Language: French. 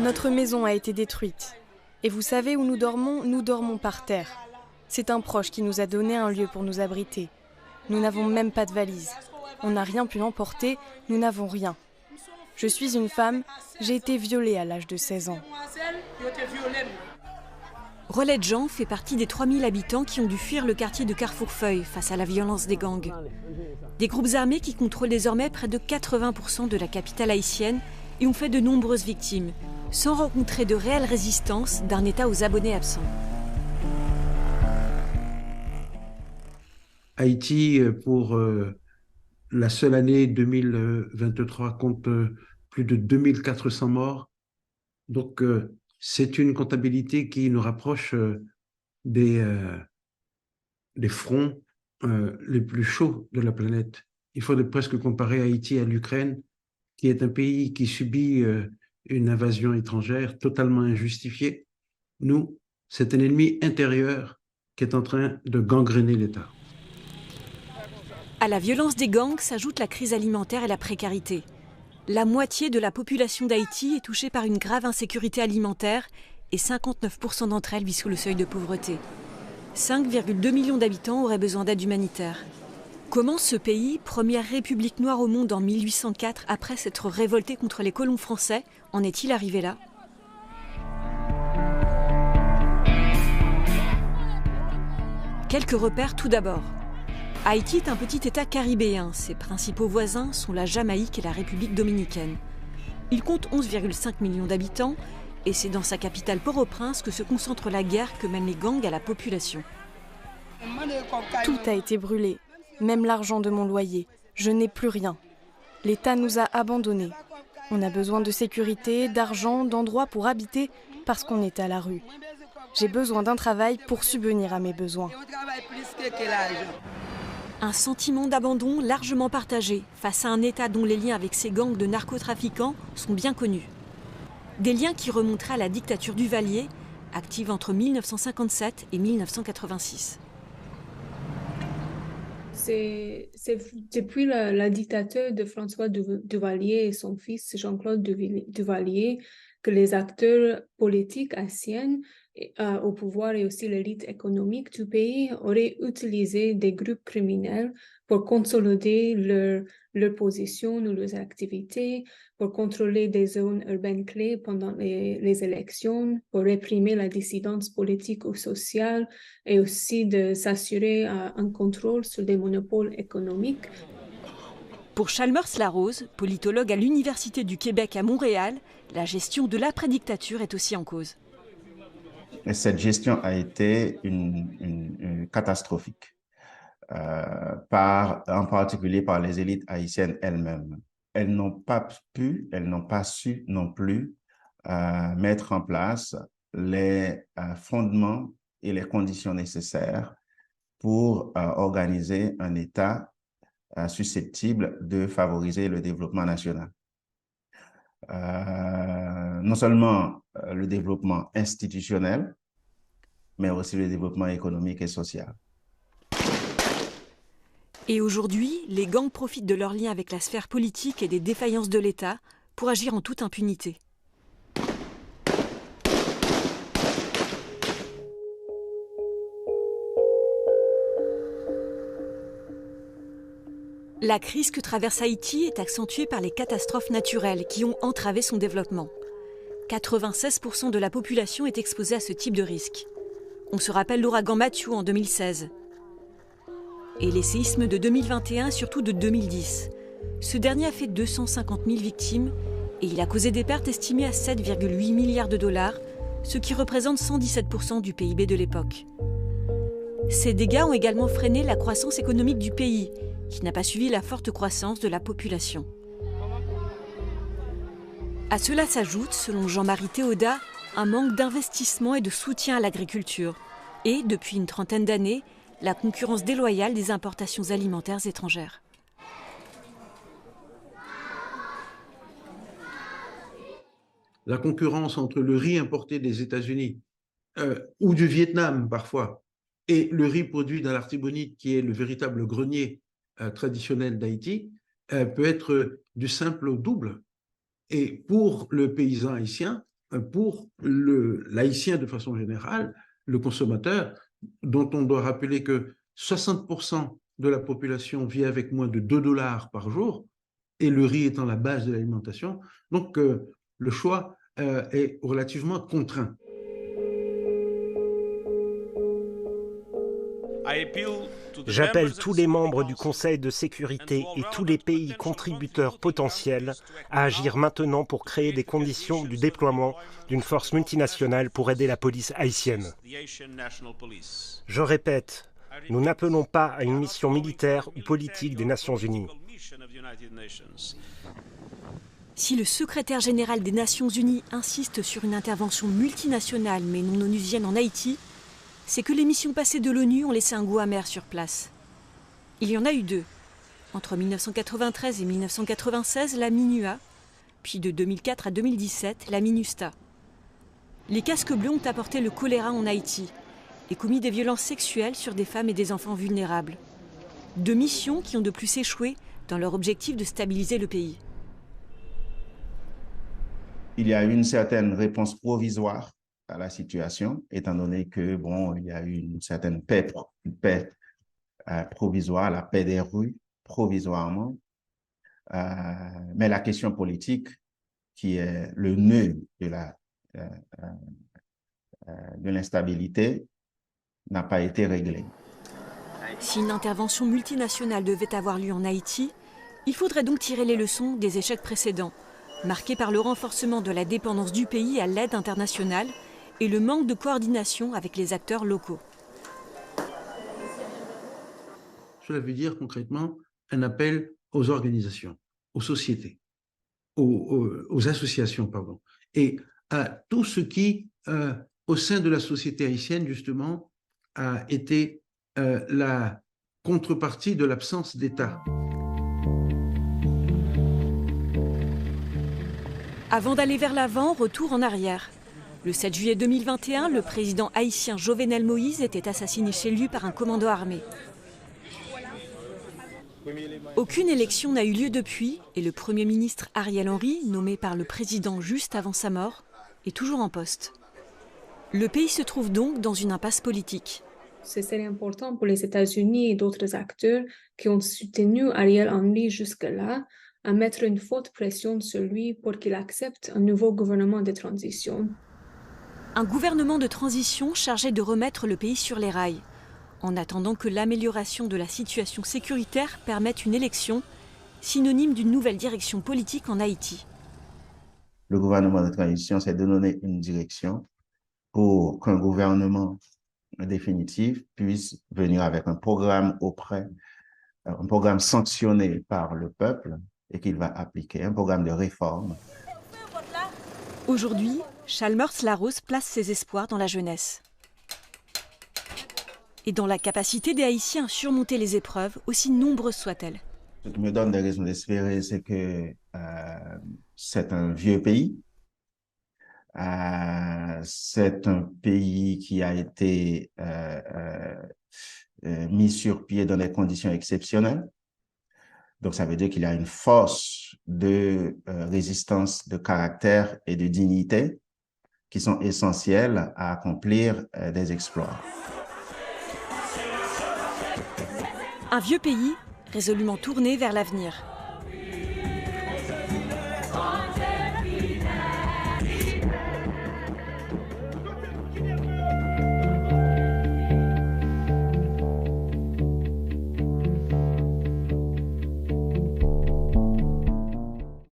Notre maison a été détruite. Et vous savez où nous dormons? Nous dormons par terre. C'est un proche qui nous a donné un lieu pour nous abriter. Nous n'avons même pas de valise. On n'a rien pu emporter, nous n'avons rien. Je suis une femme, j'ai été violée à l'âge de 16 ans. Rolette Jean fait partie des 3000 habitants qui ont dû fuir le quartier de Carrefourfeuille face à la violence des gangs. Des groupes armés qui contrôlent désormais près de 80% de la capitale haïtienne et ont fait de nombreuses victimes, sans rencontrer de réelle résistance d'un État aux abonnés absents. Haïti, pour la seule année 2023, compte plus de 2400 morts. Donc, c'est une comptabilité qui nous rapproche des fronts les plus chauds de la planète. Il faudrait presque comparer Haïti à l'Ukraine, qui est un pays qui subit une invasion étrangère totalement injustifiée. Nous, c'est un ennemi intérieur qui est en train de gangréner l'État. À la violence des gangs s'ajoute la crise alimentaire et la précarité. La moitié de la population d'Haïti est touchée par une grave insécurité alimentaire et 59% d'entre elles vivent sous le seuil de pauvreté. 5,2 millions d'habitants auraient besoin d'aide humanitaire. Comment ce pays, première république noire au monde en 1804, après s'être révolté contre les colons français, en est-il arrivé là? Quelques repères tout d'abord. Haïti est un petit État caribéen. Ses principaux voisins sont la Jamaïque et la République dominicaine. Il compte 11,5 millions d'habitants et c'est dans sa capitale Port-au-Prince que se concentre la guerre que mènent les gangs à la population. Tout a été brûlé, même l'argent de mon loyer. Je n'ai plus rien. L'État nous a abandonnés. On a besoin de sécurité, d'argent, d'endroits pour habiter parce qu'on est à la rue. J'ai besoin d'un travail pour subvenir à mes besoins. Un sentiment d'abandon largement partagé face à un État dont les liens avec ces gangs de narcotrafiquants sont bien connus. Des liens qui remonteraient à la dictature Duvalier, active entre 1957 et 1986. C'est depuis la dictature de François Duvalier et son fils Jean-Claude Duvalier que les acteurs politiques haïtiens au pouvoir et aussi l'élite économique du pays auraient utilisé des groupes criminels pour consolider leur position ou leurs activités, pour contrôler des zones urbaines clés pendant les élections, pour réprimer la dissidence politique ou sociale et aussi de s'assurer un contrôle sur des monopoles économiques. Pour Chalmers Larose, politologue à l'Université du Québec à Montréal, la gestion de l'après-dictature est aussi en cause. Et cette gestion a été une catastrophique, en particulier par les élites haïtiennes elles-mêmes. Elles n'ont pas su non plus mettre en place les fondements et les conditions nécessaires pour organiser un État susceptible de favoriser le développement national. Non seulement le développement institutionnel, mais aussi le développement économique et social. Et aujourd'hui, les gangs profitent de leurs liens avec la sphère politique et des défaillances de l'État pour agir en toute impunité. La crise que traverse Haïti est accentuée par les catastrophes naturelles qui ont entravé son développement. 96% de la population est exposée à ce type de risque. On se rappelle l'ouragan Matthew en 2016. Et les séismes de 2021 et surtout de 2010. Ce dernier a fait 250 000 victimes et il a causé des pertes estimées à 7,8 milliards de dollars, ce qui représente 117% du PIB de l'époque. Ces dégâts ont également freiné la croissance économique du pays, qui n'a pas suivi la forte croissance de la population. À cela s'ajoute, selon Jean-Marie Théodat, un manque d'investissement et de soutien à l'agriculture. Et, depuis une trentaine d'années, la concurrence déloyale des importations alimentaires étrangères. La concurrence entre le riz importé des États-Unis ou du Vietnam parfois et le riz produit dans l'Artibonite, qui est le véritable grenier traditionnel d'Haïti, peut être du simple au double. Et pour le paysan haïtien, pour l'haïtien de façon générale, le consommateur, dont on doit rappeler que 60% de la population vit avec moins de 2 $ par jour, et le riz étant la base de l'alimentation. Donc, le choix est relativement contraint. J'appelle tous les membres du Conseil de sécurité et tous les pays contributeurs potentiels à agir maintenant pour créer des conditions du déploiement d'une force multinationale pour aider la police haïtienne. Je répète, nous n'appelons pas à une mission militaire ou politique des Nations Unies. Si le secrétaire général des Nations Unies insiste sur une intervention multinationale mais non onusienne en Haïti, c'est que les missions passées de l'ONU ont laissé un goût amer sur place. Il y en a eu 2. Entre 1993 et 1996, la MINUA, puis de 2004 à 2017, la MINUSTA. Les casques bleus ont apporté le choléra en Haïti et commis des violences sexuelles sur des femmes et des enfants vulnérables. 2 missions qui ont de plus échoué dans leur objectif de stabiliser le pays. Il y a eu une certaine réponse provisoire à la situation, étant donné que, il y a eu une certaine paix provisoire, la paix des rues, provisoirement. Mais la question politique, qui est le nœud de l'instabilité, n'a pas été réglée. Si une intervention multinationale devait avoir lieu en Haïti, il faudrait donc tirer les leçons des échecs précédents, marqués par le renforcement de la dépendance du pays à l'aide internationale et le manque de coordination avec les acteurs locaux. Cela veut dire concrètement un appel aux organisations, aux sociétés, aux associations, et à tout ce qui, au sein de la société haïtienne, justement, a été la contrepartie de l'absence d'État. Avant d'aller vers l'avant, retour en arrière. Le 7 juillet 2021, le président haïtien Jovenel Moïse était assassiné chez lui par un commando armé. Aucune élection n'a eu lieu depuis et le Premier ministre Ariel Henry, nommé par le président juste avant sa mort, est toujours en poste. Le pays se trouve donc dans une impasse politique. C'est important pour les États-Unis et d'autres acteurs qui ont soutenu Ariel Henry jusque-là à mettre une forte pression sur lui pour qu'il accepte un nouveau gouvernement de transition. Un gouvernement de transition chargé de remettre le pays sur les rails, en attendant que l'amélioration de la situation sécuritaire permette une élection, synonyme d'une nouvelle direction politique en Haïti. Le gouvernement de transition, c'est de donner une direction pour qu'un gouvernement définitif puisse venir avec un programme un programme sanctionné par le peuple et qu'il va appliquer, un programme de réforme. Aujourd'hui, Chalmers Larose place ses espoirs dans la jeunesse. Et dans la capacité des Haïtiens à surmonter les épreuves, aussi nombreuses soient-elles. Ce qui me donne des raisons d'espérer, c'est que c'est un vieux pays. C'est un pays qui a été mis sur pied dans des conditions exceptionnelles. Donc, ça veut dire qu'il y a une force de résistance, de caractère et de dignité qui sont essentielles à accomplir des exploits. Un vieux pays résolument tourné vers l'avenir.